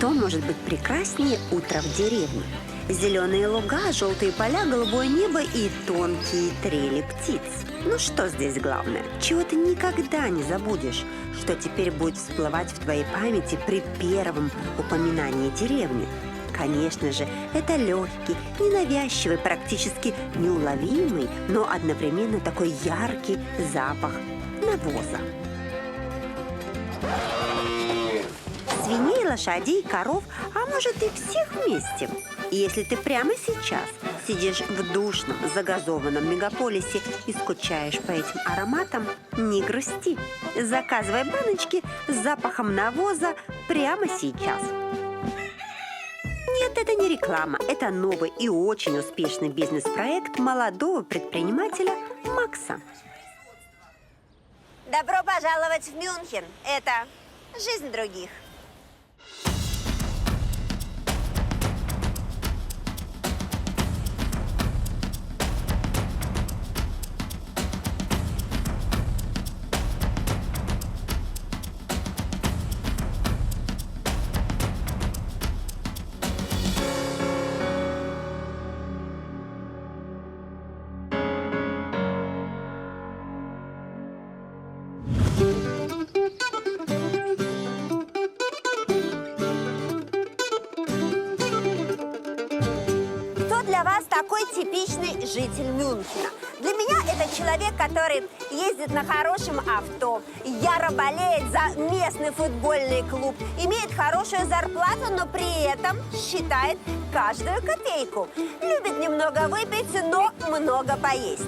Что может быть прекраснее утра в деревне? Зеленые луга, желтые поля, голубое небо и тонкие трели птиц. Ну что здесь главное? Чего ты никогда не забудешь, что теперь будет всплывать в твоей памяти при первом упоминании деревни. Конечно же, это легкий, ненавязчивый, практически неуловимый, но одновременно такой яркий запах навоза. Свиней, лошадей, коров, а может и всех вместе. И если ты прямо сейчас сидишь в душном, загазованном мегаполисе и скучаешь по этим ароматам, не грусти. Заказывай баночки с запахом навоза прямо сейчас. Нет, это не реклама. Это новый и очень успешный бизнес-проект молодого предпринимателя Макса. Добро пожаловать в Мюнхен. Это жизнь других. Для вас такой типичный житель Мюнхена. Для меня это человек, который ездит на хорошем авто, яро болеет за местный футбольный клуб, имеет хорошую зарплату, но при этом считает каждую копейку. Любит немного выпить, но много поесть.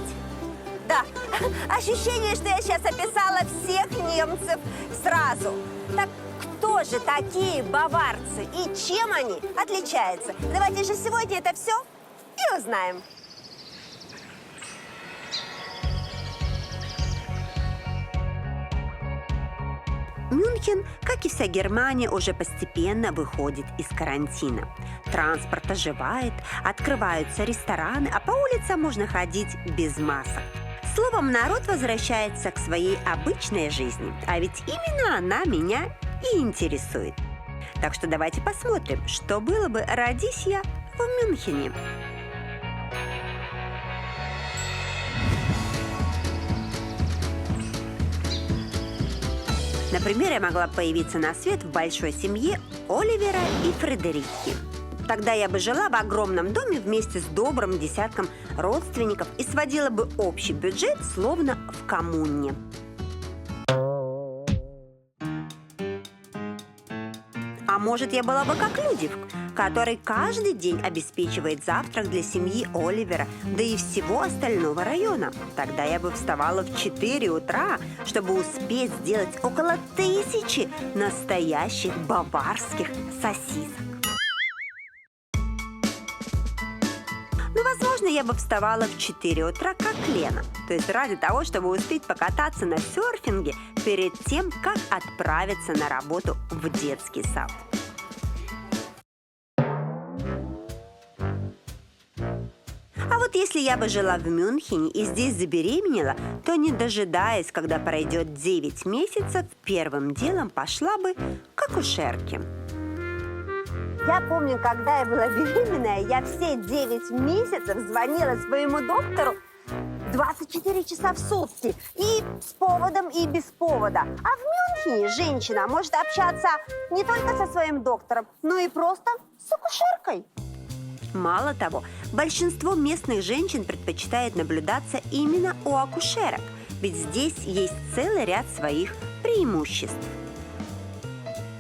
Да, ощущение, что я сейчас описала всех немцев сразу. Так кто же такие баварцы и чем они отличаются? Давайте же сегодня это все и узнаем. Мюнхен, как и вся Германия, уже постепенно выходит из карантина. Транспорт оживает, открываются рестораны, а по улицам можно ходить без масок. Словом, народ возвращается к своей обычной жизни, а ведь именно она меня и интересует. Так что давайте посмотрим, что было бы, родись я в Мюнхене. Например, я могла появиться на свет в большой семье Оливера и Фредерики. Тогда я бы жила в огромном доме вместе с добрым десятком родственников и сводила бы общий бюджет словно в коммуне. А может, я была бы как Людвиг, который каждый день обеспечивает завтрак для семьи Оливера, да и всего остального района. Тогда я бы вставала в 4 утра, чтобы успеть сделать около 1000 настоящих баварских сосисок. Ну, возможно, я бы вставала в 4 утра, как Лена. То есть ради того, чтобы успеть покататься на серфинге перед тем, как отправиться на работу в детский сад. А вот если я бы жила в Мюнхене и здесь забеременела, то, не дожидаясь, когда пройдет 9 месяцев, первым делом пошла бы к акушерке. Я помню, когда я была беременная, я все 9 месяцев звонила своему доктору 24 часа в сутки. И с поводом, и без повода. А в Мюнхене женщина может общаться не только со своим доктором, но и просто с акушеркой. Мало того, большинство местных женщин предпочитает наблюдаться именно у акушерок, ведь здесь есть целый ряд своих преимуществ.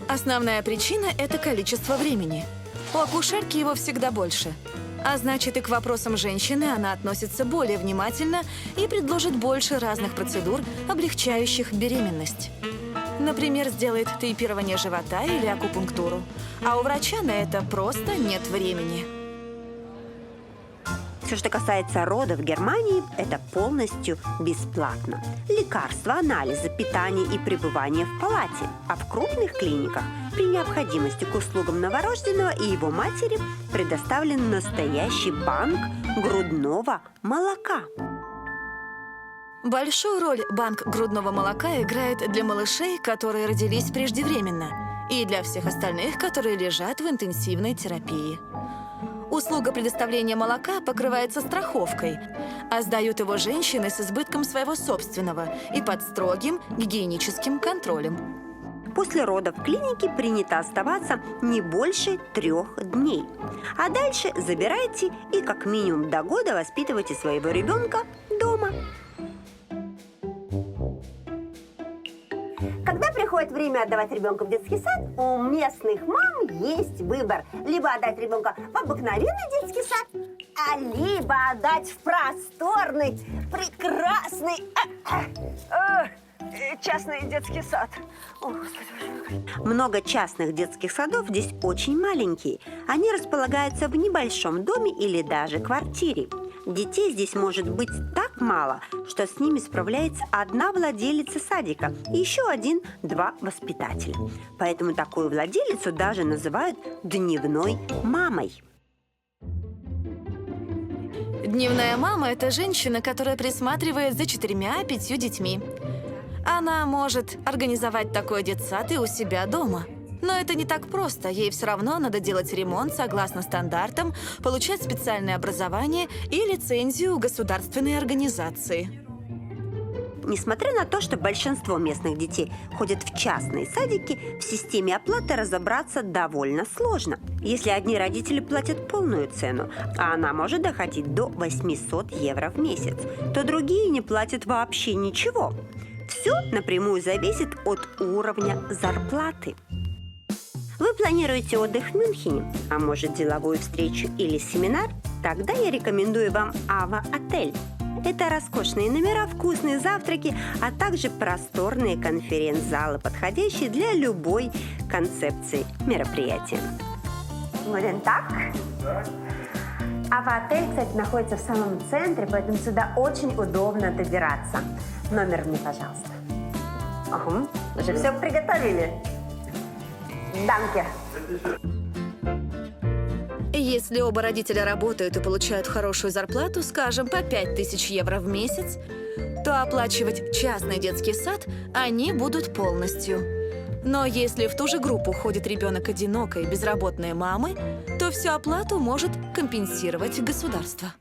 Основная причина – это количество времени. У акушерки его всегда больше. А значит, и к вопросам женщины она относится более внимательно и предложит больше разных процедур, облегчающих беременность. Например, сделает тейпирование живота или акупунктуру. А у врача на это просто нет времени. Все, что касается родов в Германии, это полностью бесплатно. Лекарства, анализы, питание и пребывание в палате. А в крупных клиниках при необходимости к услугам новорожденного и его матери предоставлен настоящий банк грудного молока. Большую роль банк грудного молока играет для малышей, которые родились преждевременно. и для всех остальных, которые лежат в интенсивной терапии. Услуга предоставления молока покрывается страховкой, а сдают его женщины с избытком своего собственного и под строгим гигиеническим контролем. После родов в клинике принято оставаться не больше 3 дней. А дальше забирайте и как минимум до года воспитывайте своего ребенка дома. Когда приходит время отдавать ребенка в детский сад, у местных мам есть выбор. Либо отдать ребенка в обыкновенный детский сад, либо отдать в просторный, прекрасный частный детский сад. О, Господи. Много частных детских садов здесь очень маленькие. Они располагаются в небольшом доме или даже квартире. Детей здесь может быть так мало, что с ними справляется одна владелица садика и еще 1-2 воспитателя. Поэтому такую владелицу даже называют дневной мамой. Дневная мама – это женщина, которая присматривает за 4-5 детьми. Она может организовать такой детсад и у себя дома. Но это не так просто. Ей все равно надо делать ремонт согласно стандартам, получать специальное образование и лицензию государственной организации. Несмотря на то, что большинство местных детей ходят в частные садики, в системе оплаты разобраться довольно сложно. Если одни родители платят полную цену, а она может доходить до 800 евро в месяц, то другие не платят вообще ничего. Все напрямую зависит от уровня зарплаты. Вы планируете отдых в Мюнхене, а может деловую встречу или семинар? Тогда я рекомендую вам Ава-отель. Это роскошные номера, вкусные завтраки, а также просторные конференц-залы, подходящие для любой концепции мероприятия. Будем так? Ава-отель, кстати, находится в самом центре, поэтому сюда очень удобно добираться. Номер мне, пожалуйста. Ага, уже все приготовили. Данке. Если оба родителя работают и получают хорошую зарплату, скажем, по 5000 евро в месяц, то оплачивать частный детский сад они будут полностью. Но если в ту же группу ходит ребенок одинокой, безработной мамы, то всю оплату может компенсировать государство.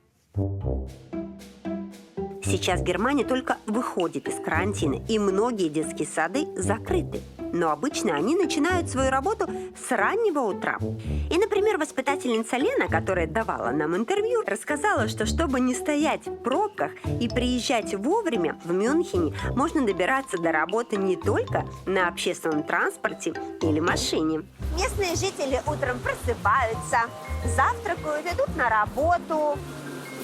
Сейчас Германия только выходит из карантина, и многие детские сады закрыты. Но обычно они начинают свою работу с раннего утра. И, например, воспитательница Лена, которая давала нам интервью, рассказала, что чтобы не стоять в пробках и приезжать вовремя, в Мюнхене можно добираться до работы не только на общественном транспорте или машине. Местные жители утром просыпаются, завтракают, идут на работу,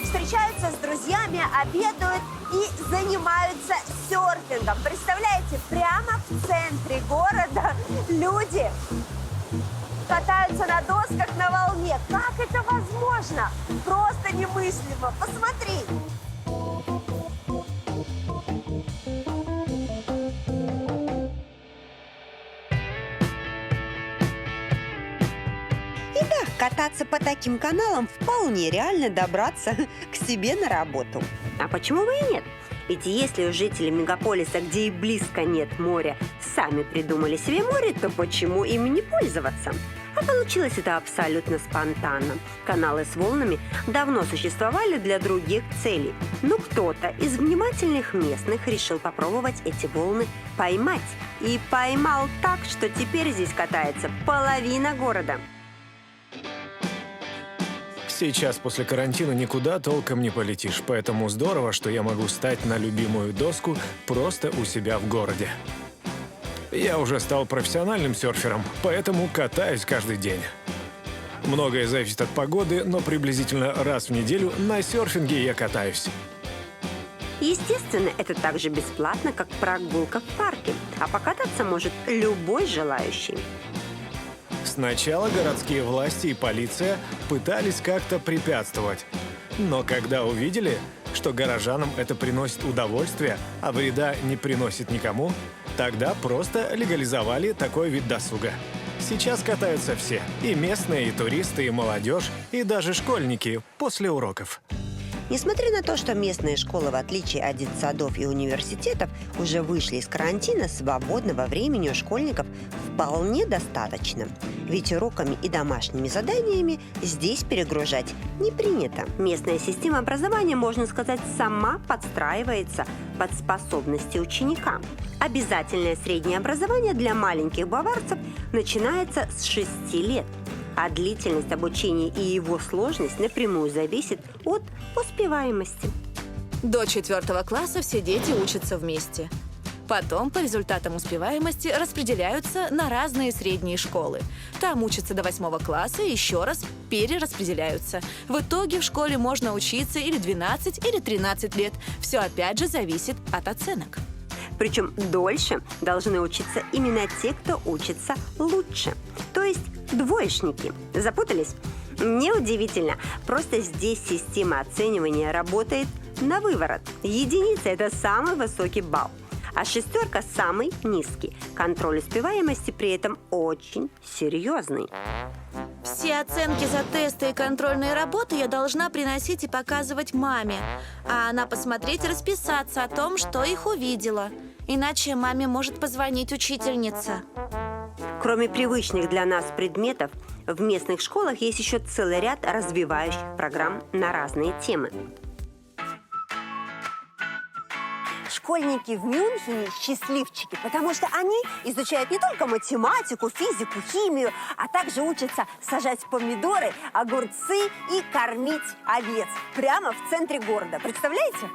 встречаются с друзьями, обедают и занимаются серфингом. Представляете, прямо в центре города люди катаются на досках на волне. Как это возможно? Просто немыслимо. Посмотри. И да, кататься по таким каналам вполне реально добраться к себе на работу. А почему бы и нет? Ведь если жители мегаполиса, где и близко нет моря, сами придумали себе море, то почему им не пользоваться? А получилось это абсолютно спонтанно. Каналы с волнами давно существовали для других целей. Но кто-то из внимательных местных решил попробовать эти волны поймать. И поймал так, что теперь здесь катается половина города. Сейчас после карантина никуда толком не полетишь, поэтому здорово, что я могу встать на любимую доску просто у себя в городе. Я уже стал профессиональным серфером, поэтому катаюсь каждый день. Многое зависит от погоды, но приблизительно раз в неделю на серфинге я катаюсь. Естественно, это так же бесплатно, как прогулка в парке, а покататься может любой желающий. Сначала городские власти и полиция пытались как-то препятствовать. Но когда увидели, что горожанам это приносит удовольствие, а вреда не приносит никому, тогда просто легализовали такой вид досуга. Сейчас катаются все – и местные, и туристы, и молодежь, и даже школьники после уроков. Несмотря на то, что местные школы, в отличие от детсадов и университетов, уже вышли из карантина, свободного времени у школьников вполне достаточно. Ведь уроками и домашними заданиями здесь перегружать не принято. Местная система образования, можно сказать, сама подстраивается под способности ученика. Обязательное среднее образование для маленьких баварцев начинается с 6 лет. А длительность обучения и его сложность напрямую зависит от успеваемости. До 4 класса все дети учатся вместе. Потом, по результатам успеваемости, распределяются на разные средние школы. Там учатся до 8 класса и еще раз перераспределяются. В итоге в школе можно учиться или 12, или 13 лет. Все опять же зависит от оценок. Причем дольше должны учиться именно те, кто учится лучше. То есть двоечники. Запутались? Неудивительно. Просто здесь система оценивания работает на выворот. Единица – это самый высокий балл, а 6 – самый низкий. Контроль успеваемости при этом очень серьезный. Все оценки за тесты и контрольные работы я должна приносить и показывать маме. А она посмотреть и расписаться о том, что их увидела. Иначе маме может позвонить учительница. Кроме привычных для нас предметов, в местных школах есть еще целый ряд развивающих программ на разные темы. Школьники в Мюнхене счастливчики, потому что они изучают не только математику, физику, химию, а также учатся сажать помидоры, огурцы и кормить овец прямо в центре города. Представляете?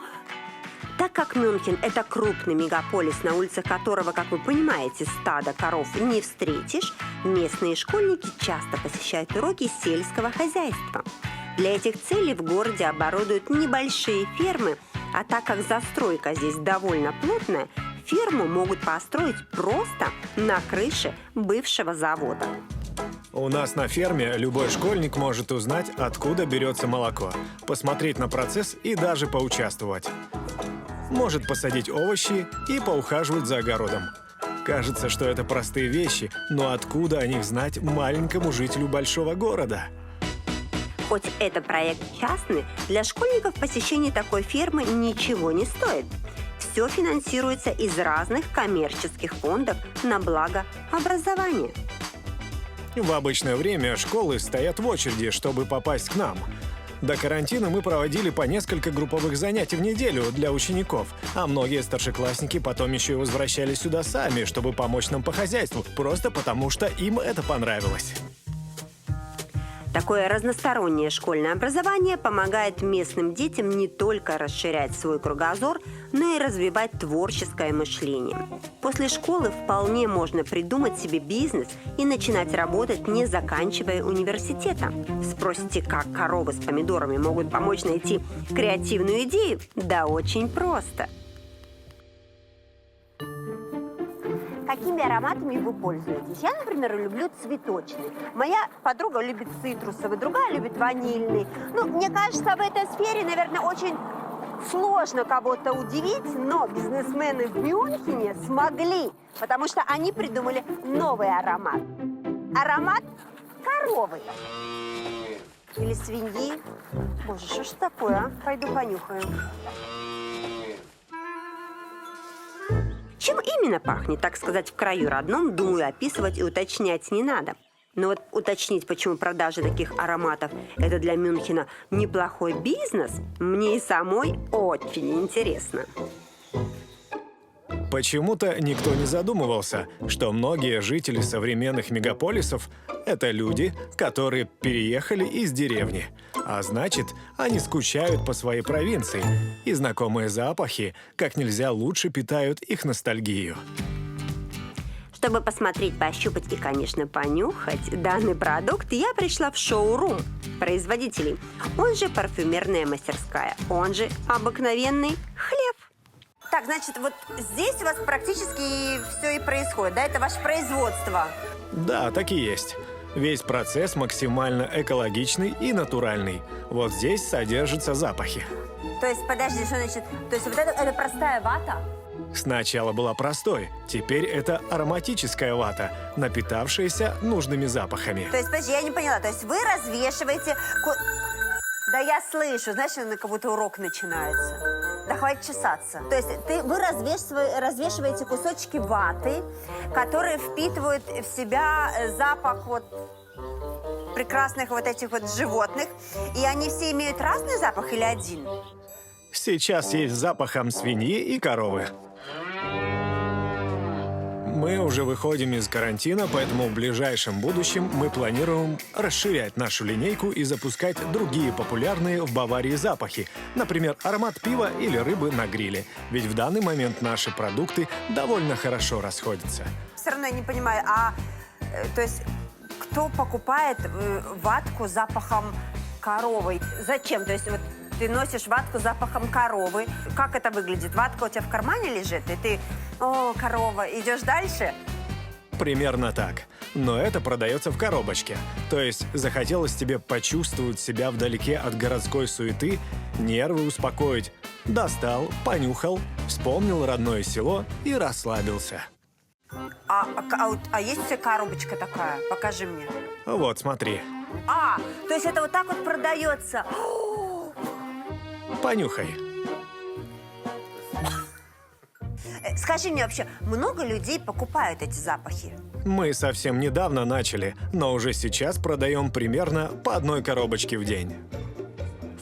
Так как Мюнхен – это крупный мегаполис, на улицах которого, как вы понимаете, стада коров не встретишь, местные школьники часто посещают уроки сельского хозяйства. Для этих целей в городе оборудуют небольшие фермы, а так как застройка здесь довольно плотная, ферму могут построить просто на крыше бывшего завода. У нас на ферме любой школьник может узнать, откуда берется молоко, посмотреть на процесс и даже поучаствовать. Может посадить овощи и поухаживать за огородом. Кажется, что это простые вещи, но откуда о них знать маленькому жителю большого города? Хоть это проект частный, для школьников посещение такой фермы ничего не стоит. Все финансируется из разных коммерческих фондов на благо образования. В обычное время школы стоят в очереди, чтобы попасть к нам. До карантина мы проводили по несколько групповых занятий в неделю для учеников, а многие старшеклассники потом еще и возвращались сюда сами, чтобы помочь нам по хозяйству, просто потому что им это понравилось. Такое разностороннее школьное образование помогает местным детям не только расширять свой кругозор, но и развивать творческое мышление. После школы вполне можно придумать себе бизнес и начинать работать, не заканчивая университета. Спросите, как коровы с помидорами могут помочь найти креативную идею? Да очень просто. Какими ароматами вы пользуетесь? Я, например, люблю цветочный. Моя подруга любит цитрусовый, другая любит ванильный. Ну, мне кажется, в этой сфере, наверное, очень сложно кого-то удивить, но бизнесмены в Мюнхене смогли, потому что они придумали новый аромат. Аромат коровы. Или свиньи. Боже, что ж такое, а? Пойду понюхаю. Чем именно пахнет, так сказать, в краю родном, думаю, описывать и уточнять не надо. Но вот уточнить, почему продажа таких ароматов – это для Мюнхена неплохой бизнес, мне и самой очень интересно. Почему-то никто не задумывался, что многие жители современных мегаполисов – это люди, которые переехали из деревни. А значит, они скучают по своей провинции, и знакомые запахи как нельзя лучше питают их ностальгию. Чтобы посмотреть, пощупать и, конечно, понюхать данный продукт, я пришла в шоурум производителей, он же парфюмерная мастерская, он же обыкновенный хлеб. Так, значит, вот здесь у вас практически все и происходит, да? Это ваше производство. Да, так и есть. Весь процесс максимально экологичный и натуральный. Вот здесь содержатся запахи. То есть, подожди, что значит? То есть вот это простая вата? Сначала была простой, теперь это ароматическая вата, напитавшаяся нужными запахами. То есть, подожди, я не поняла. То есть вы развешиваете... Да я слышу, знаешь, как будто урок начинается. Да хватит чесаться. То есть вы развешиваете кусочки ваты, которые впитывают в себя запах вот прекрасных вот этих вот животных. И они все имеют разный запах или один? Сейчас есть с запахом свиньи и коровы. Мы уже выходим из карантина, поэтому в ближайшем будущем мы планируем расширять нашу линейку и запускать другие популярные в Баварии запахи. Например, аромат пива или рыбы на гриле. Ведь в данный момент наши продукты довольно хорошо расходятся. Все равно я не понимаю, то есть кто покупает ватку с запахом коровы? Зачем? То есть вот ты носишь ватку с запахом коровы. Как это выглядит? Ватка у тебя в кармане лежит, и ты, о, корова, идешь дальше? Примерно так. Но это продается в коробочке. То есть захотелось тебе почувствовать себя вдалеке от городской суеты, нервы успокоить. Достал, понюхал, вспомнил родное село и расслабился. А есть у тебя коробочка такая? Покажи мне. Вот, смотри. То есть это вот так вот продается. Понюхай. Скажи мне вообще, много людей покупают эти запахи? Мы совсем недавно начали, но уже сейчас продаем примерно по одной коробочке в день.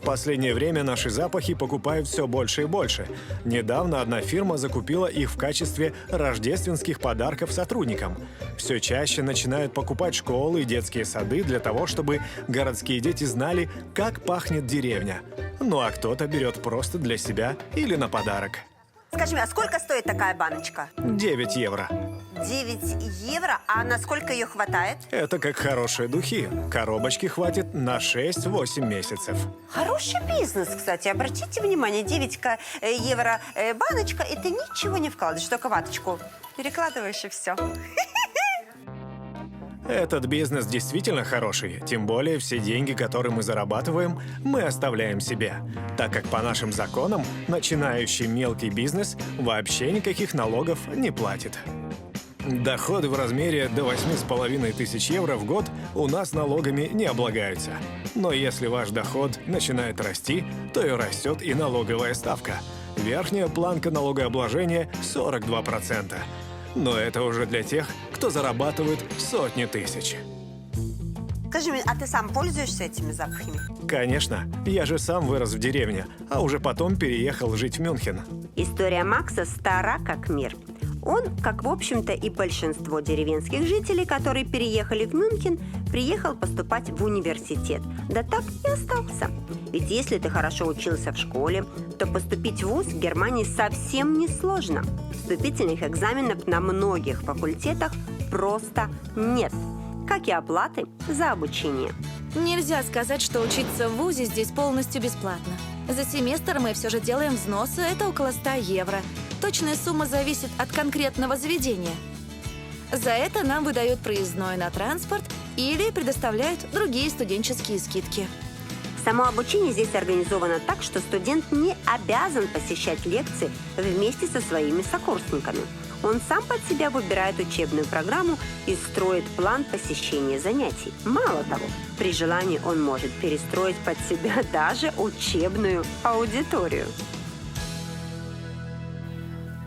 В последнее время наши запахи покупают все больше и больше. Недавно одна фирма закупила их в качестве рождественских подарков сотрудникам. Все чаще начинают покупать школы и детские сады для того, чтобы городские дети знали, как пахнет деревня. Ну а кто-то берет просто для себя или на подарок. Скажи мне, а сколько стоит такая баночка? 9 евро. 9 евро? А на сколько ее хватает? Это как хорошие духи. Коробочки хватит на 6-8 месяцев. Хороший бизнес, кстати. Обратите внимание, 9 евро баночка, и ты ничего не вкладываешь, только ваточку перекладываешь и все. Этот бизнес действительно хороший, тем более все деньги, которые мы зарабатываем, мы оставляем себе, так как по нашим законам начинающий мелкий бизнес вообще никаких налогов не платит. Доходы в размере до 8500 евро в год у нас налогами не облагаются. Но если ваш доход начинает расти, то и растет и налоговая ставка. Верхняя планка налогообложения 42%. Но это уже для тех, кто зарабатывает сотни тысяч. Скажи мне, а ты сам пользуешься этими запахами? Конечно, я же сам вырос в деревне, а уже потом переехал жить в Мюнхен. История Макса стара как мир. Он, как в общем-то и большинство деревенских жителей, которые переехали в Мюнхен, приехал поступать в университет. Да так и остался. Ведь если ты хорошо учился в школе, то поступить в вуз в Германии совсем не сложно. Вступительных экзаменов на многих факультетах просто нет, как и оплаты за обучение. Нельзя сказать, что учиться в вузе здесь полностью бесплатно. За семестр мы все же делаем взносы, это около 100 евро. Точная сумма зависит от конкретного заведения. За это нам выдают проездной на транспорт или предоставляют другие студенческие скидки. Само обучение здесь организовано так, что студент не обязан посещать лекции вместе со своими сокурсниками. Он сам под себя выбирает учебную программу и строит план посещения занятий. Мало того, при желании он может перестроить под себя даже учебную аудиторию.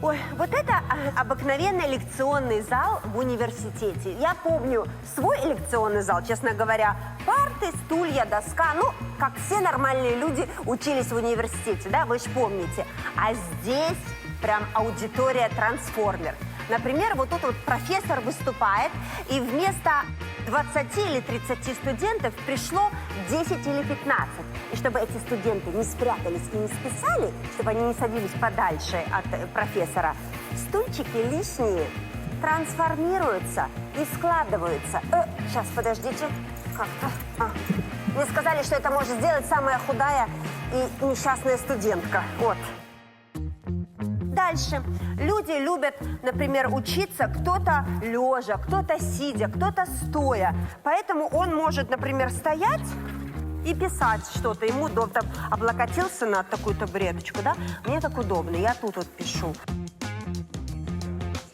Ой, вот это обыкновенный лекционный зал в университете. Я помню свой лекционный зал, честно говоря. Парты, стулья, доска. Ну, как все нормальные люди учились в университете, да, вы же помните. А здесь прям аудитория-трансформер. Например, вот тут вот профессор выступает, и вместо 20 или 30 студентов пришло 10 или 15. И чтобы эти студенты не спрятались и не списали, чтобы они не садились подальше от профессора, стульчики лишние трансформируются и складываются. Сейчас, подождите. Как-то. Мне сказали, что это может сделать самая худая и несчастная студентка. Вот. Дальше. Люди любят, например, учиться кто-то лежа, кто-то сидя, кто-то стоя. Поэтому он может, например, стоять и писать что-то. Ему удобно. Там облокотился на такую табуреточку, да? Мне так удобно. Я тут вот пишу.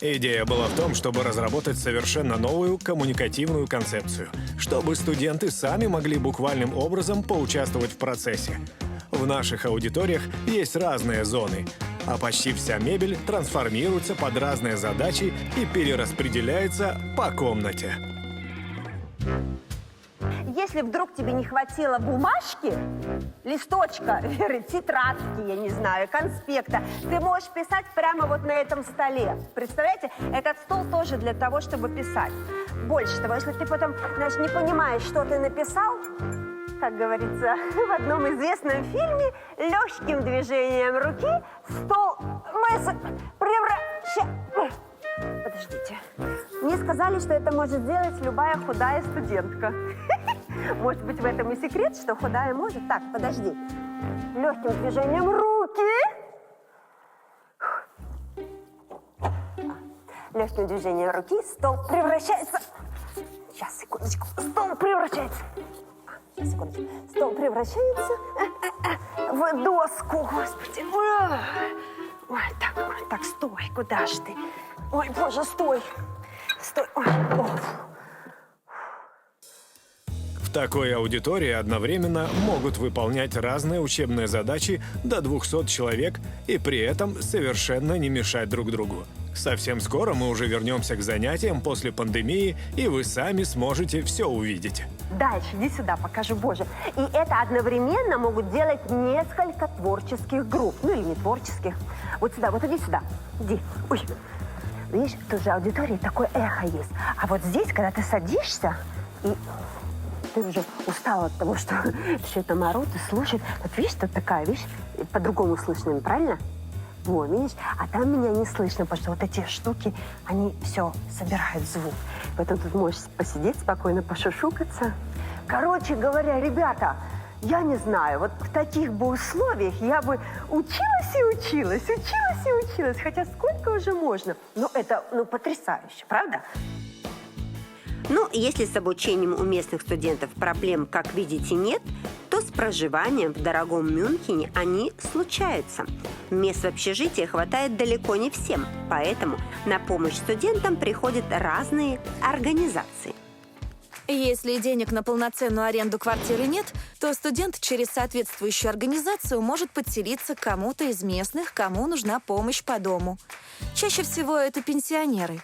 Идея была в том, чтобы разработать совершенно новую коммуникативную концепцию, чтобы студенты сами могли буквальным образом поучаствовать в процессе. В наших аудиториях есть разные зоны, а почти вся мебель трансформируется под разные задачи и перераспределяется по комнате. Если вдруг тебе не хватило бумажки, листочка, тетрадки, я не знаю, конспекта, ты можешь писать прямо вот на этом столе. Представляете, этот стол тоже для того, чтобы писать. Больше того, если ты потом, знаешь, не понимаешь, что ты написал, как говорится в одном известном фильме, легким движением руки стол мы превращаем... Подождите. Мне сказали, что это может сделать любая худая студентка. Может быть, в этом и секрет, что худая может? Так, подожди. Легким движением руки. Легким движением руки стол превращается... Сейчас, секундочку. Стол превращается... Секундочку. Стол превращается в доску, господи. Ой, так, стой, куда же ты? Ой, боже, стой. Стой. Ой, В такой аудитории одновременно могут выполнять разные учебные задачи до 200 человек и при этом совершенно не мешать друг другу. Совсем скоро мы уже вернемся к занятиям после пандемии, и вы сами сможете все увидеть. Дальше, иди сюда, покажу, боже. И это одновременно могут делать несколько творческих групп. Ну или не творческих. Вот сюда, вот иди сюда. Иди. Ой. Видишь, тут же аудитории такое эхо есть. А вот здесь, когда ты садишься, и ты уже устал от того, что все это орут и слушают. Вот видишь, тут такая, видишь, по-другому слышно, правильно? Вот, видишь? А там меня не слышно, потому что вот эти штуки, они все собирают звук. Поэтому тут можешь посидеть спокойно, пошушукаться. Короче говоря, ребята, я не знаю, вот в таких бы условиях я бы училась и училась, училась и училась. Хотя сколько уже можно? Ну, это, потрясающе, правда? Ну, если с обучением у местных студентов проблем, как видите, нет, то с проживанием в дорогом Мюнхене они случаются. Мест в общежитии хватает далеко не всем, поэтому на помощь студентам приходят разные организации. Если денег на полноценную аренду квартиры нет, то студент через соответствующую организацию может подселиться к кому-то из местных, кому нужна помощь по дому. Чаще всего это пенсионеры.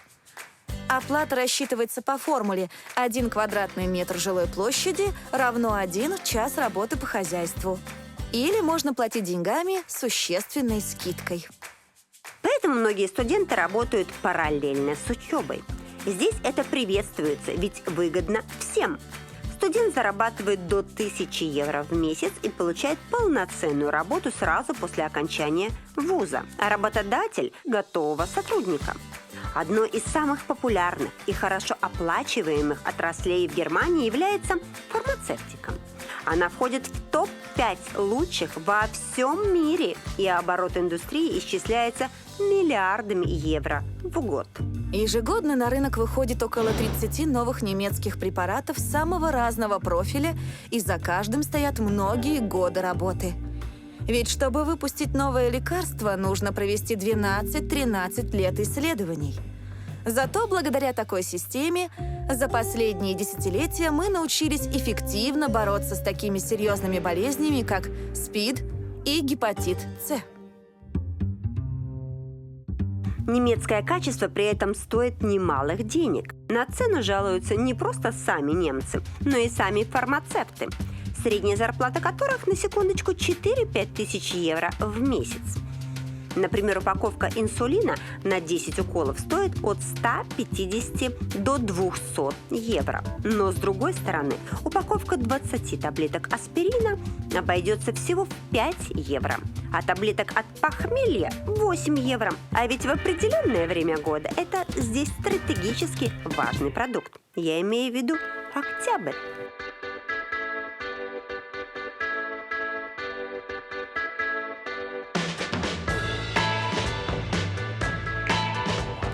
Оплата рассчитывается по формуле: 1 квадратный метр жилой площади равно 1 час работы по хозяйству. Или можно платить деньгами с существенной скидкой. Поэтому многие студенты работают параллельно с учебой. Здесь это приветствуется, ведь выгодно всем. Студент зарабатывает до 1000 евро в месяц и получает полноценную работу сразу после окончания вуза, а работодатель – готового сотрудника. Одной из самых популярных и хорошо оплачиваемых отраслей в Германии является фармацевтика. Она входит в топ-5 лучших во всем мире, и оборот индустрии исчисляется миллиардами евро в год. Ежегодно на рынок выходит около 30 новых немецких препаратов самого разного профиля, и за каждым стоят многие годы работы. Ведь чтобы выпустить новое лекарство, нужно провести 12-13 лет исследований. Зато благодаря такой системе за последние десятилетия мы научились эффективно бороться с такими серьезными болезнями, как СПИД и гепатит С. Немецкое качество при этом стоит немалых денег. На цену жалуются не просто сами немцы, но и сами фармацевты, средняя зарплата которых, на секундочку, 4-5 тысяч евро в месяц. Например, упаковка инсулина на 10 уколов стоит от 150 до 200 евро. Но, с другой стороны, упаковка 20 таблеток аспирина обойдется всего в 5 евро, а таблеток от похмелья – 8 евро. А ведь в определенное время года это здесь стратегически важный продукт. Я имею в виду октябрь.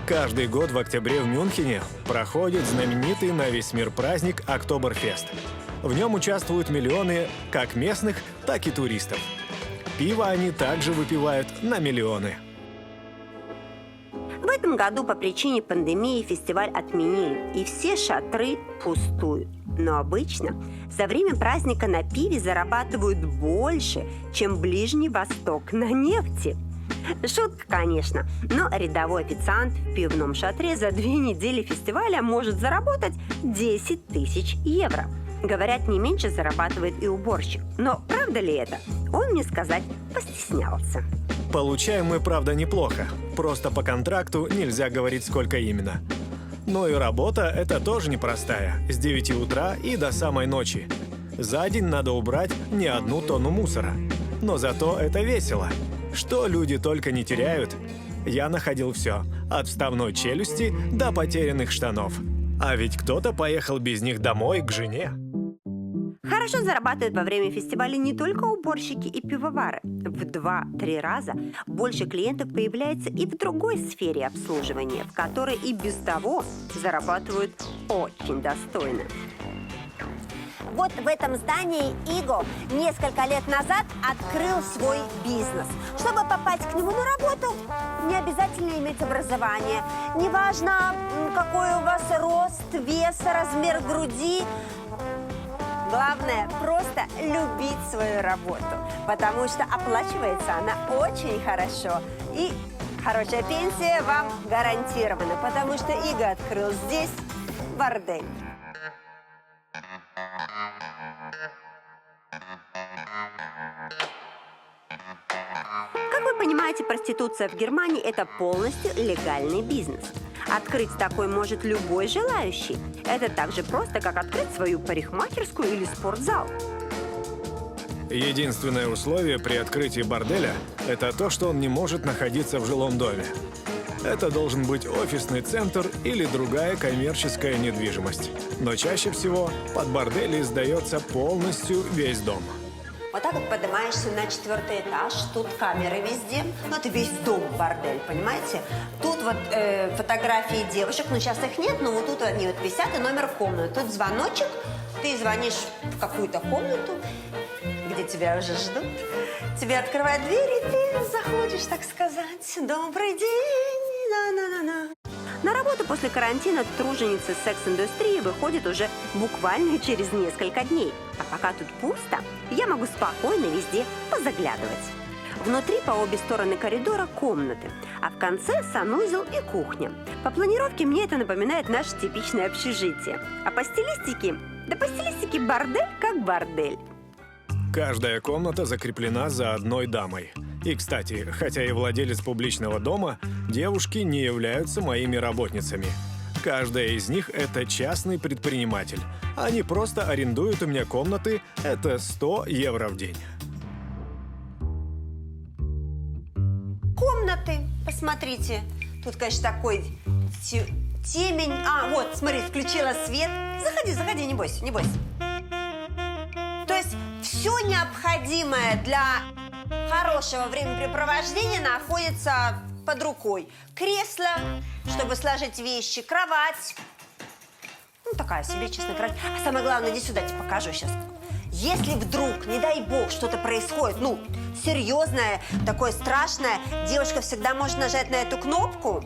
Каждый год в октябре в Мюнхене проходит знаменитый на весь мир праздник Октоберфест. В нем участвуют миллионы как местных, так и туристов. Пиво они также выпивают на миллионы. В этом году по причине пандемии фестиваль отменили, и все шатры пустуют. Но обычно за время праздника на пиве зарабатывают больше, чем Ближний Восток на нефти. Шутка, конечно, но рядовой официант в пивном шатре за 2 недели фестиваля может заработать 10 тысяч евро. Говорят, не меньше зарабатывает и уборщик. Но правда ли это? Он мне сказать постеснялся. Получаем мы, правда, неплохо. Просто по контракту нельзя говорить, сколько именно. Но и работа – это тоже непростая. С 9 утра и до самой ночи. За день надо убрать не 1 тонну мусора. Но зато это весело. Что люди только не теряют. Я находил все. От вставной челюсти до потерянных штанов. А ведь кто-то поехал без них домой к жене. Хорошо зарабатывают во время фестиваля не только уборщики и пивовары. В 2-3 раза больше клиентов появляется и в другой сфере обслуживания, в которой и без того зарабатывают очень достойно. Вот в этом здании Иго несколько лет назад открыл свой бизнес. Чтобы попасть к нему на работу, не обязательно иметь образование. Неважно, какой у вас рост, вес, размер груди. Главное, просто любить свою работу, потому что оплачивается она очень хорошо. И хорошая пенсия вам гарантирована, потому что Иго открыл здесь бордель. Как вы понимаете, проституция в Германии – это полностью легальный бизнес. Открыть такой может любой желающий. Это так же просто, как открыть свою парикмахерскую или спортзал. Единственное условие при открытии борделя – это то, что он не может находиться в жилом доме. Это должен быть офисный центр или другая коммерческая недвижимость. Но чаще всего под бордели сдается полностью весь дом. Вот так вот поднимаешься на 4-й этаж, тут камеры везде, ну это весь дом бордель, понимаете? Тут вот фотографии девушек, ну сейчас их нет, но вот тут они вот висят и номер комнаты. Тут звоночек, ты звонишь в какую-то комнату, где тебя уже ждут. Тебе открывают двери, и ты заходишь, так сказать. Добрый день, на-на-на-на. На работу после карантина труженицы секс-индустрии выходят уже буквально через несколько дней. А пока тут пусто, я могу спокойно везде позаглядывать. Внутри по обе стороны коридора комнаты, а в конце санузел и кухня. По планировке мне это напоминает наше типичное общежитие. А по стилистике? Да по стилистике бордель как бордель. Каждая комната закреплена за одной дамой. И, кстати, хотя и владелец публичного дома, девушки не являются моими работницами. Каждая из них – это частный предприниматель. Они просто арендуют у меня комнаты, это 100 евро в день. Комнаты, посмотрите. Тут, конечно, такой темень. А, вот, смотри, включила свет. Заходи, заходи, не бойся, не бойся. То есть все необходимое для хорошего времяпрепровождения находится под рукой. Кресло, чтобы сложить вещи, кровать. Ну, такая себе, честно, кровать. А самое главное, иди сюда, тебе покажу сейчас. Если вдруг, не дай бог, что-то происходит, ну, серьезное, такое страшное, девушка всегда может нажать на эту кнопку.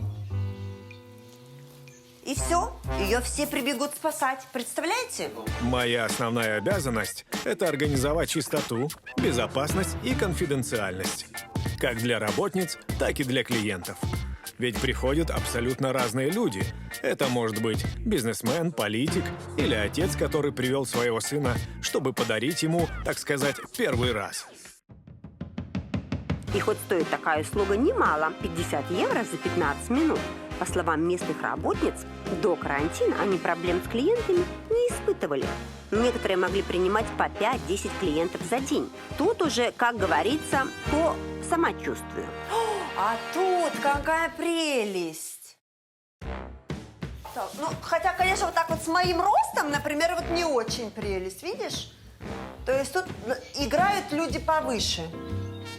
И все, ее все прибегут спасать. Представляете? Моя основная обязанность – это организовать чистоту, безопасность и конфиденциальность. Как для работниц, так и для клиентов. Ведь приходят абсолютно разные люди. Это может быть бизнесмен, политик или отец, который привел своего сына, чтобы подарить ему, так сказать, первый раз. И хоть стоит такая услуга немало – 50 евро за 15 минут. По словам местных работниц, до карантина они проблем с клиентами не испытывали. Некоторые могли принимать по 5-10 клиентов за день. Тут уже, как говорится, по самочувствию. А тут какая прелесть! Так, ну, хотя, конечно, вот так вот с моим ростом, например, вот не очень прелесть, видишь? То есть тут играют люди повыше,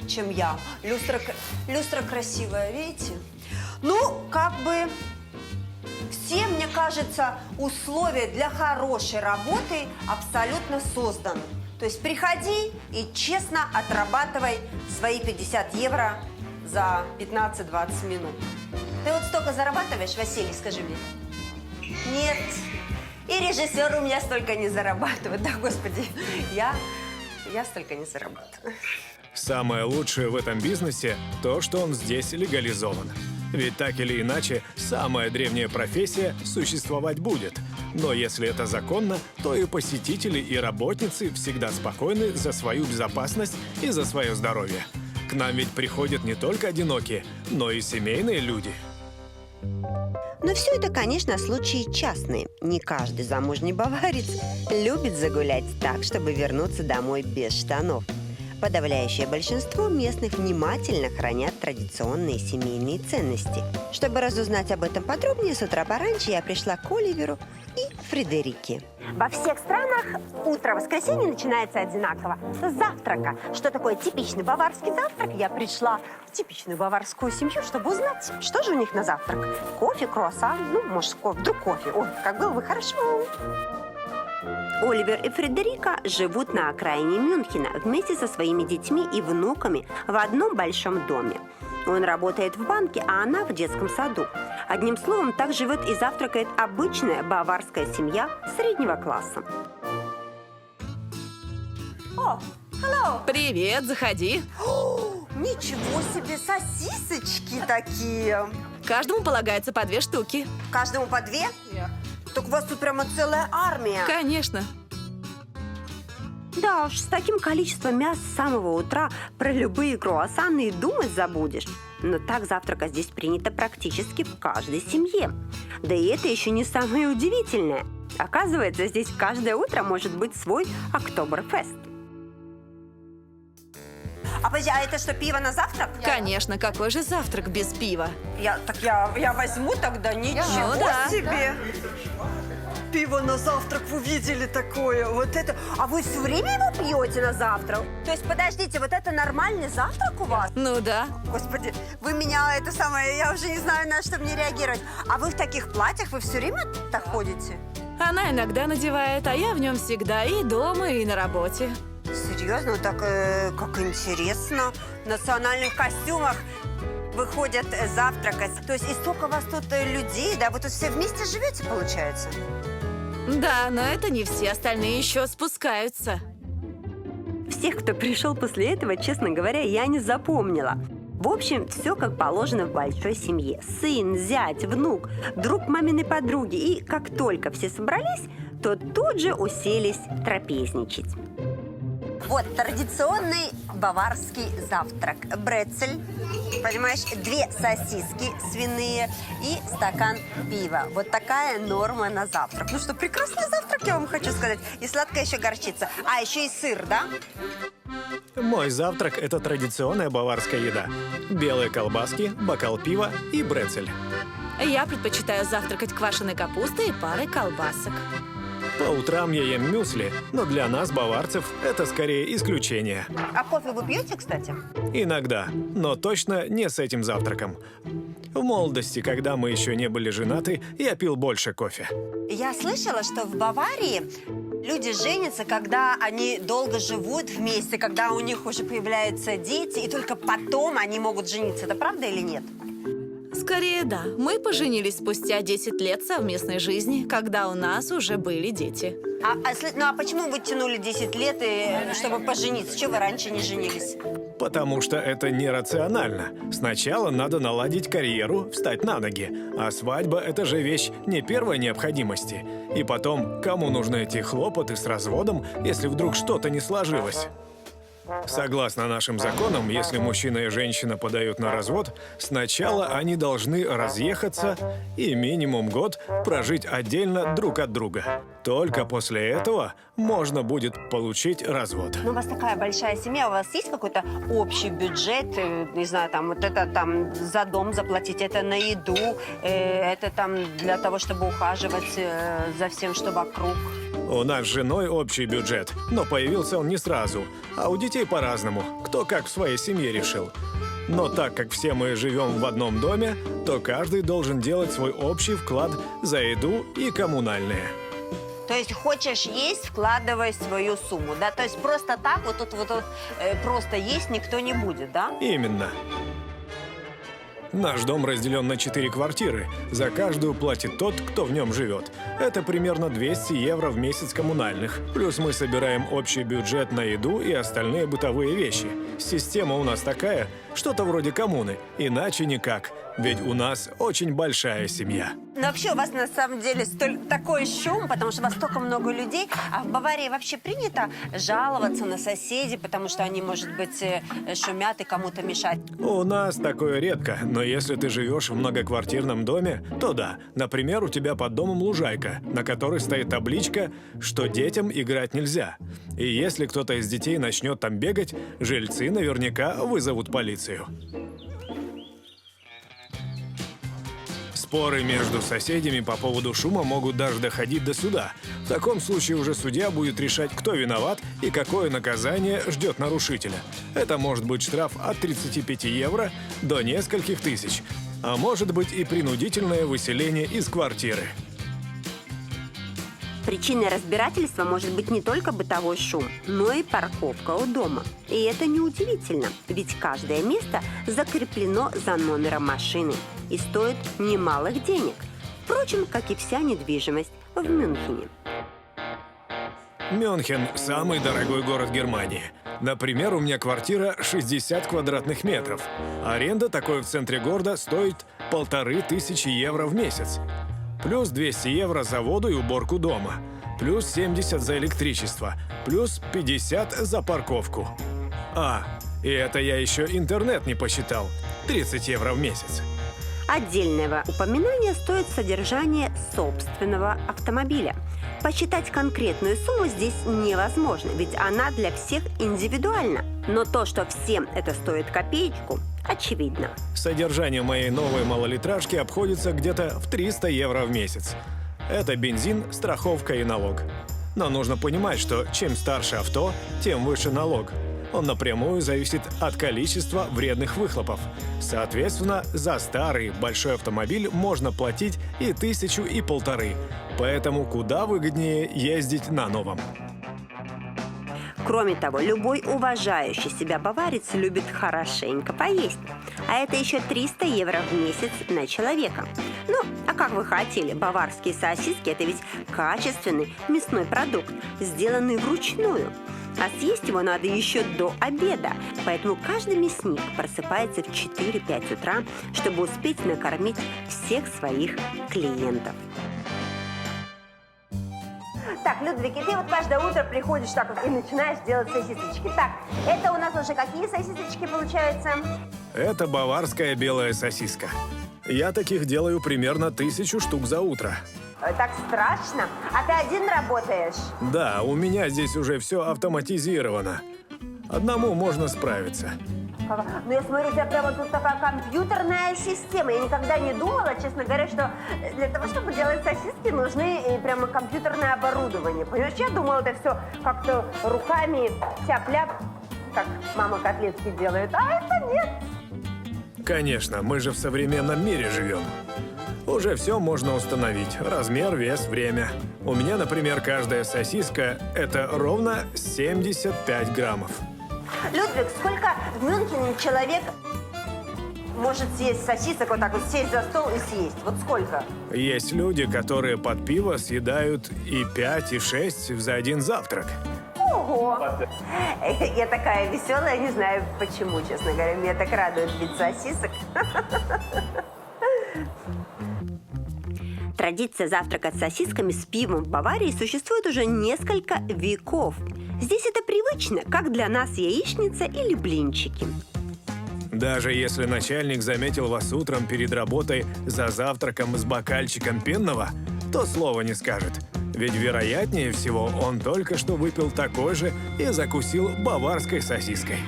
чем я. Люстра красивая, видите? Ну, как бы все, мне кажется, условия для хорошей работы абсолютно созданы. То есть приходи и честно отрабатывай свои 50 евро за 15-20 минут. Ты вот столько зарабатываешь, Василий, скажи мне? Нет. И режиссер у меня столько не зарабатывает. Да, господи, я столько не зарабатываю. Самое лучшее в этом бизнесе – то, что он здесь легализован. Ведь так или иначе, самая древняя профессия существовать будет. Но если это законно, то и посетители, и работницы всегда спокойны за свою безопасность и за свое здоровье. К нам ведь приходят не только одинокие, но и семейные люди. Но все это, конечно, случаи частные. Не каждый замужний баварец любит загулять так, чтобы вернуться домой без штанов. Подавляющее большинство местных внимательно хранят традиционные семейные ценности. Чтобы разузнать об этом подробнее, с утра пораньше я пришла к Оливеру и Фредерике. Во всех странах утро воскресенья начинается одинаково. С завтрака. Что такое типичный баварский завтрак? Я пришла в типичную баварскую семью, чтобы узнать, что же у них на завтрак. Кофе, круассан, ну, может, вдруг кофе. Ой, как было бы хорошо. Оливер и Фредерика живут на окраине Мюнхена вместе со своими детьми и внуками в одном большом доме. Он работает в банке, а она в детском саду. Одним словом, так живет и завтракает обычная баварская семья среднего класса. О, hello! Привет, заходи. Ничего себе, сосисочки такие! Каждому полагается по 2 штуки. Каждому по 2? Так у вас тут прямо целая армия. Конечно. Да уж, с таким количеством мяса с самого утра про любые круассаны и думать забудешь. Но так завтракать здесь принято практически в каждой семье. Да и это еще не самое удивительное. Оказывается, здесь каждое утро может быть свой Октоберфест. А подожди, а это что, пиво на завтрак? Конечно, какой же завтрак без пива? Я возьму тогда, ничего Ну да. себе! Пиво на завтрак, вы видели такое? Вот это. А вы все время его пьете на завтрак? То есть, подождите, вот это нормальный завтрак у вас? Ну да. Господи, вы меня это самое, я уже не знаю, на что мне реагировать. А вы в таких платьях, вы все время так ходите? Она иногда надевает, а я в нем всегда и дома, и на работе. Серьезно? Так как интересно. В национальных костюмах выходят завтракать. То есть, и столько у вас тут людей, да? Вы тут все вместе живете, получается? Да, но это не все, остальные еще спускаются. Всех, кто пришел после этого, честно говоря, я не запомнила. В общем, все как положено в большой семье. Сын, зять, внук, друг маминой подруги. И как только все собрались, то тут же уселись трапезничать. Вот традиционный баварский завтрак. Брецель, понимаешь, 2 сосиски свиные и стакан пива. Вот такая норма на завтрак. Ну что, прекрасный завтрак, я вам хочу сказать. И сладкая еще горчица. А, еще и сыр, да? Мой завтрак – это традиционная баварская еда. Белые колбаски, бокал пива и брецель. Я предпочитаю завтракать квашеной капустой и парой колбасок. По утрам я ем мюсли, но для нас, баварцев, это скорее исключение. А кофе вы пьете, кстати? Иногда, но точно не с этим завтраком. В молодости, когда мы еще не были женаты, я пил больше кофе. Я слышала, что в Баварии люди женятся, когда они долго живут вместе, когда у них уже появляются дети, и только потом они могут жениться. Это правда или нет? Скорее, да. Мы поженились спустя 10 лет совместной жизни, когда у нас уже были дети. А почему вы тянули 10 лет, чтобы пожениться? Чего вы раньше не женились? Потому что это нерационально. Сначала надо наладить карьеру, встать на ноги. А свадьба – это же вещь не первой необходимости. И потом, кому нужны эти хлопоты с разводом, если вдруг что-то не сложилось? Согласно нашим законам, если мужчина и женщина подают на развод, сначала они должны разъехаться и минимум год прожить отдельно друг от друга. Только после этого можно будет получить развод. Ну, у вас такая большая семья, у вас есть какой-то общий бюджет, не знаю, там, вот это там за дом заплатить, это на еду, это там для того, чтобы ухаживать за всем, что вокруг? У нас с женой общий бюджет, но появился он не сразу, а у детей по-разному, кто как в своей семье решил. Но так как все мы живем в одном доме, то каждый должен делать свой общий вклад за еду и коммунальные. То есть хочешь есть, вкладывай свою сумму, да? То есть просто так вот тут просто есть никто не будет, да? Именно. Наш дом разделен на 4 квартиры. За каждую платит тот, кто в нем живет. Это примерно 200 евро в месяц коммунальных. Плюс мы собираем общий бюджет на еду и остальные бытовые вещи. Система у нас такая, что-то вроде коммуны. Иначе никак. Ведь у нас очень большая семья. Но вообще у вас на самом деле такой шум, потому что у вас столько много людей. А в Баварии вообще принято жаловаться на соседей, потому что они, может быть, шумят и кому-то мешают? У нас такое редко, но если ты живешь в многоквартирном доме, то да. Например, у тебя под домом лужайка, на которой стоит табличка, что детям играть нельзя. И если кто-то из детей начнет там бегать, жильцы наверняка вызовут полицию. Споры между соседями по поводу шума могут даже доходить до суда. В таком случае уже судья будет решать, кто виноват и какое наказание ждет нарушителя. Это может быть штраф от 35 евро до нескольких тысяч, а может быть и принудительное выселение из квартиры. Причиной разбирательства может быть не только бытовой шум, но и парковка у дома. И это неудивительно, ведь каждое место закреплено за номером машины и стоит немалых денег. Впрочем, как и вся недвижимость в Мюнхене. Мюнхен – самый дорогой город Германии. Например, у меня квартира 60 квадратных метров. Аренда такой в центре города стоит 1500 евро в месяц. Плюс 200 евро за воду и уборку дома. Плюс 70 за электричество. Плюс 50 за парковку. И это я еще интернет не посчитал. 30 евро в месяц. Отдельного упоминания стоит содержание собственного автомобиля. Посчитать конкретную сумму здесь невозможно, ведь она для всех индивидуальна. Но то, что всем это стоит копеечку, очевидно. Содержание моей новой малолитражки обходится где-то в 300 евро в месяц. Это бензин, страховка и налог. Но нужно понимать, что чем старше авто, тем выше налог. Он напрямую зависит от количества вредных выхлопов. Соответственно, за старый большой автомобиль можно платить и 1000, и 1500. Поэтому куда выгоднее ездить на новом. Кроме того, любой уважающий себя баварец любит хорошенько поесть. А это еще 300 евро в месяц на человека. Ну, а как вы хотели, баварские сосиски – это ведь качественный мясной продукт, сделанный вручную. А съесть его надо еще до обеда. Поэтому каждый мясник просыпается в 4-5 утра, чтобы успеть накормить всех своих клиентов. Так, Людвиг, и ты вот каждое утро приходишь так вот и начинаешь делать сосисочки. Так, это у нас уже какие сосисочки получаются? Это баварская белая сосиска. Я таких делаю примерно 1000 штук за утро. Так страшно. А ты один работаешь? Да, у меня здесь уже все автоматизировано. Одному можно справиться. Ну, я смотрю, у тебя прямо тут такая компьютерная система. Я никогда не думала, честно говоря, что для того, чтобы делать сосиски, нужны и прямо компьютерное оборудование. Понимаешь, я думала, это все как-то руками тяп-ляп, как мама котлетки делает. А это нет. Конечно, мы же в современном мире живем. Уже все можно установить. Размер, вес, время. У меня, например, каждая сосиска – это ровно 75 граммов. Людвиг, сколько в Мюнхене человек может съесть сосисок, вот так вот сесть за стол и съесть? Вот сколько? Есть люди, которые под пиво съедают и 5, и 6 за один завтрак. Ого! Я такая веселая, не знаю почему, честно говоря. Меня так радует вид сосисок. Традиция завтракать сосисками с пивом в Баварии существует уже несколько веков. Здесь это привычно, как для нас яичница или блинчики. Даже если начальник заметил вас утром перед работой за завтраком с бокальчиком пенного, то слова не скажет. Ведь вероятнее всего он только что выпил такой же и закусил баварской сосиской.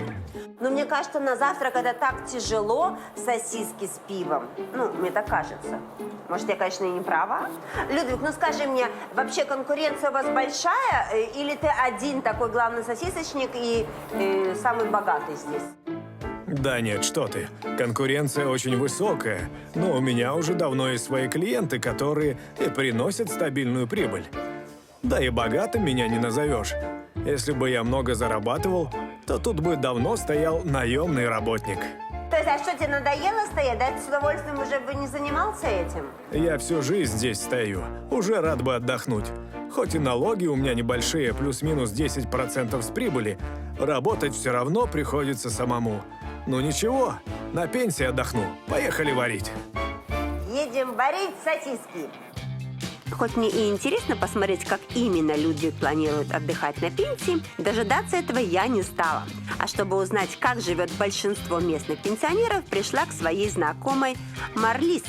Но мне кажется, на завтрак это так тяжело, сосиски с пивом. Ну, мне так кажется. Может, я, конечно, и не права. Людвиг, ну скажи мне, вообще конкуренция у вас большая? Или ты один такой главный сосисочник и самый богатый здесь? Да нет, что ты. Конкуренция очень высокая, но у меня уже давно есть свои клиенты, которые и приносят стабильную прибыль. Да и богатым меня не назовешь. Если бы я много зарабатывал, то тут бы давно стоял наемный работник. То есть, а что, тебе надоело стоять? Да, ты с удовольствием уже бы не занимался этим? Я всю жизнь здесь стою. Уже рад бы отдохнуть. Хоть и налоги у меня небольшие, плюс-минус 10% с прибыли, работать все равно приходится самому. Ну ничего, на пенсии отдохну. Поехали варить. Едем варить сосиски. Хоть мне и интересно посмотреть, как именно люди планируют отдыхать на пенсии, дожидаться этого я не стала. А чтобы узнать, как живет большинство местных пенсионеров, пришла к своей знакомой Марлис.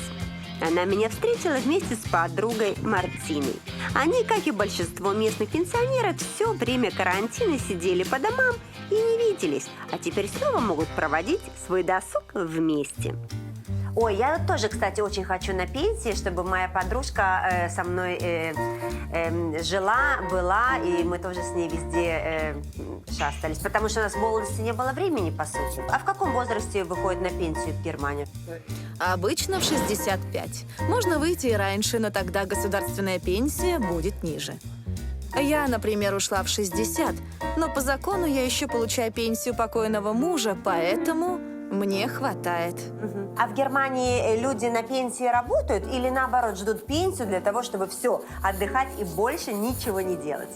Она меня встретила вместе с подругой Мартиной. Они, как и большинство местных пенсионеров, все время карантина сидели по домам и не виделись, а теперь снова могут проводить свой досуг вместе. Ой, я тоже, кстати, очень хочу на пенсии, чтобы моя подружка со мной жила, была, и мы тоже с ней везде шастались. Потому что у нас в молодости не было времени, по сути. А в каком возрасте выходит на пенсию в Германии? Обычно в 65. Можно выйти и раньше, но тогда государственная пенсия будет ниже. Я, например, ушла в 60, но по закону я еще получаю пенсию покойного мужа, поэтому мне хватает. А в Германии люди на пенсии работают или, наоборот, ждут пенсию для того, чтобы все, отдыхать и больше ничего не делать?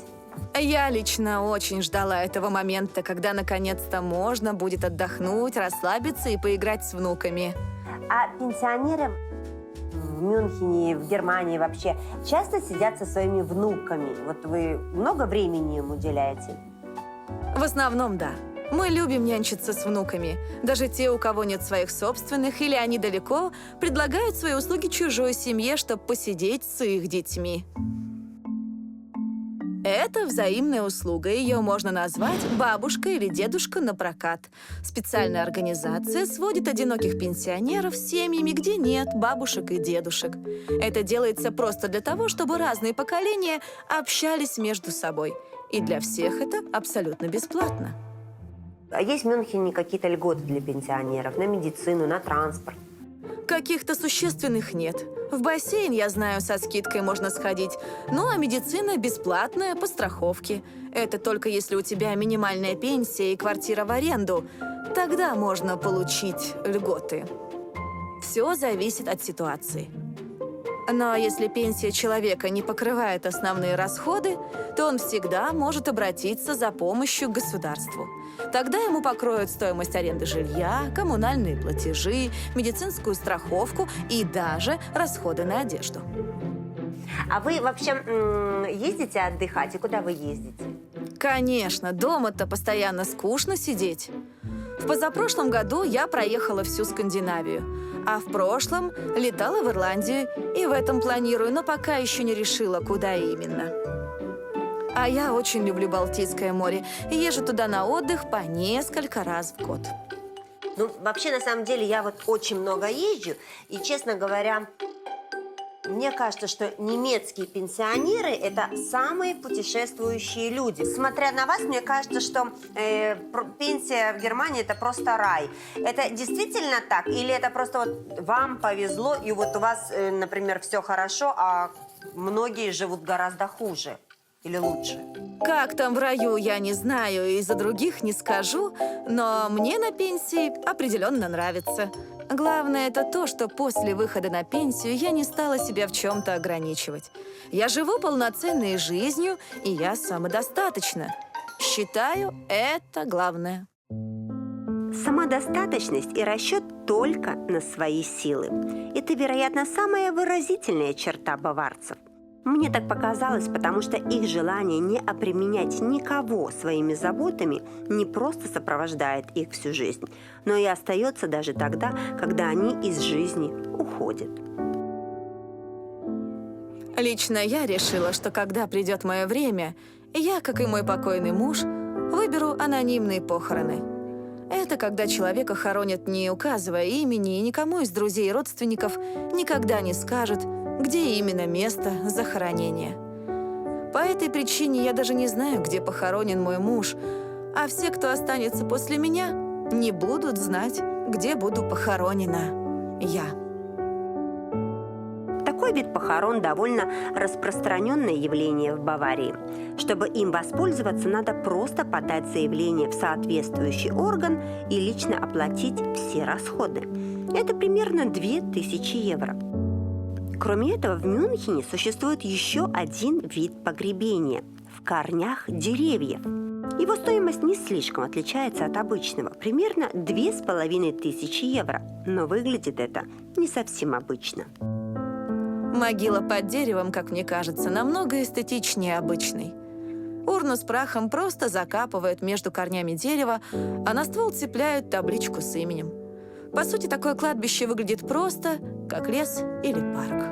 Я лично очень ждала этого момента, когда наконец-то можно будет отдохнуть, расслабиться и поиграть с внуками. А пенсионеры в Мюнхене, в Германии вообще часто сидят со своими внуками? Вот вы много времени им уделяете? В основном, да. Мы любим нянчиться с внуками. Даже те, у кого нет своих собственных или они далеко, предлагают свои услуги чужой семье, чтобы посидеть с их детьми. Это взаимная услуга. Ее можно назвать «бабушка» или «дедушка на прокат». Специальная организация сводит одиноких пенсионеров с семьями, где нет бабушек и дедушек. Это делается просто для того, чтобы разные поколения общались между собой. И для всех это абсолютно бесплатно. А есть в Мюнхене какие-то льготы для пенсионеров? На медицину, на транспорт? Каких-то существенных нет. В бассейн, я знаю, со скидкой можно сходить. Ну, а медицина бесплатная по страховке. Это только если у тебя минимальная пенсия и квартира в аренду. Тогда можно получить льготы. Все зависит от ситуации. Но если пенсия человека не покрывает основные расходы, то он всегда может обратиться за помощью к государству. Тогда ему покроют стоимость аренды жилья, коммунальные платежи, медицинскую страховку и даже расходы на одежду. А вы вообще ездите отдыхать? И куда вы ездите? Конечно, дома-то постоянно скучно сидеть. В позапрошлом году я проехала всю Скандинавию, а в прошлом летала в Ирландию и в этом планирую, но пока еще не решила, куда именно. А я очень люблю Балтийское море и езжу туда на отдых по несколько раз в год. Ну, вообще, на самом деле, я вот очень много езжу, и, честно говоря, мне кажется, что немецкие пенсионеры – это самые путешествующие люди. Смотря на вас, мне кажется, что пенсия в Германии – это просто рай. Это действительно так? Или это просто вот вам повезло, и вот у вас, например, все хорошо, а многие живут гораздо хуже или лучше? Как там в раю, я не знаю, и за других не скажу, но мне на пенсии определенно нравится. Главное, это то, что после выхода на пенсию я не стала себя в чем-то ограничивать. Я живу полноценной жизнью, и я самодостаточна. Считаю, это главное. Самодостаточность и расчет только на свои силы. Это, вероятно, самая выразительная черта баварцев. Мне так показалось, потому что их желание не обременять никого своими заботами не просто сопровождает их всю жизнь, но и остается даже тогда, когда они из жизни уходят. Лично я решила, что когда придет мое время, я, как и мой покойный муж, выберу анонимные похороны. Это когда человека хоронят, не указывая имени, и никому из друзей и родственников никогда не скажут, где именно место захоронения. По этой причине я даже не знаю, где похоронен мой муж, а все, кто останется после меня, не будут знать, где буду похоронена я. Такой вид похорон довольно распространенное явление в Баварии. Чтобы им воспользоваться, надо просто подать заявление в соответствующий орган и лично оплатить все расходы. Это примерно 2000 евро. Кроме этого, в Мюнхене существует еще один вид погребения – в корнях деревьев. Его стоимость не слишком отличается от обычного, примерно 2500 евро, но выглядит это не совсем обычно. Могила под деревом, как мне кажется, намного эстетичнее обычной. Урну с прахом просто закапывают между корнями дерева, а на ствол цепляют табличку с именем. По сути, такое кладбище выглядит просто, как лес или парк.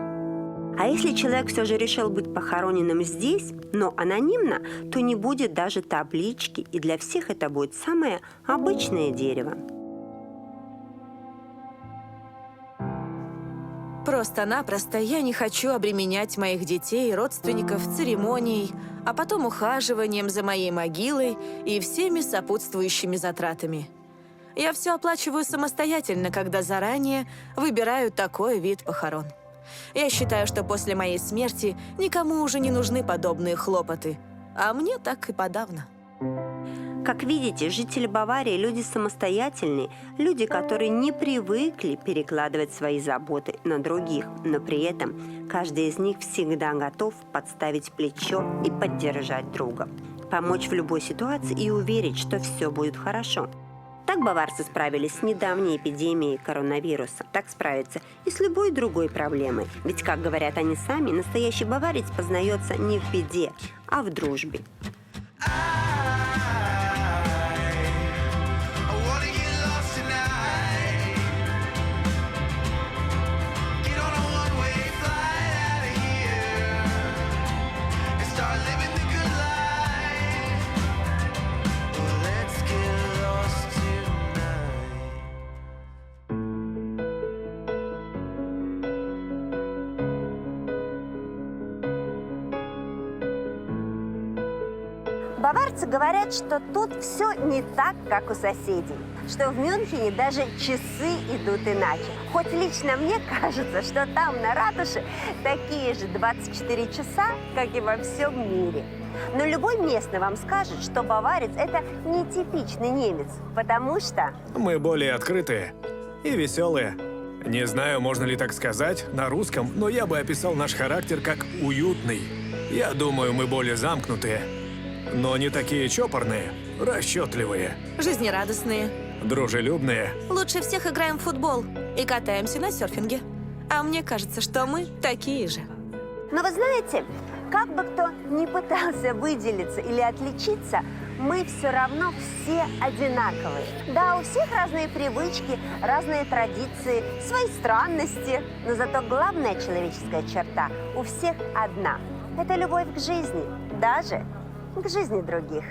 А если человек все же решил быть похороненным здесь, но анонимно, то не будет даже таблички, и для всех это будет самое обычное дерево. Просто-напросто я не хочу обременять моих детей и родственников церемонией, а потом ухаживанием за моей могилой и всеми сопутствующими затратами. Я все оплачиваю самостоятельно, когда заранее выбираю такой вид похорон. Я считаю, что после моей смерти никому уже не нужны подобные хлопоты, а мне так и подавно. Как видите, жители Баварии – люди самостоятельные, люди, которые не привыкли перекладывать свои заботы на других, но при этом каждый из них всегда готов подставить плечо и поддержать друга, помочь в любой ситуации и уверить, что все будет хорошо. Так баварцы справились с недавней эпидемией коронавируса. Так справятся и с любой другой проблемой. Ведь, как говорят они сами, настоящий баварец познается не в беде, а в дружбе. Баварцы говорят, что тут все не так, как у соседей. Что в Мюнхене даже часы идут иначе. Хоть лично мне кажется, что там на ратуше такие же 24 часа, как и во всем мире. Но любой местный вам скажет, что баварец – это нетипичный немец, потому что… Мы более открытые и веселые. Не знаю, можно ли так сказать на русском, но я бы описал наш характер как уютный. Я думаю, мы более замкнутые. Но не такие чопорные, расчетливые. Жизнерадостные. Дружелюбные. Лучше всех играем в футбол и катаемся на серфинге. А мне кажется, что мы такие же. Но вы знаете, как бы кто ни пытался выделиться или отличиться, мы все равно все одинаковые. Да, у всех разные привычки, разные традиции, свои странности. Но зато главная человеческая черта у всех одна. Это любовь к жизни, даже к жизни других.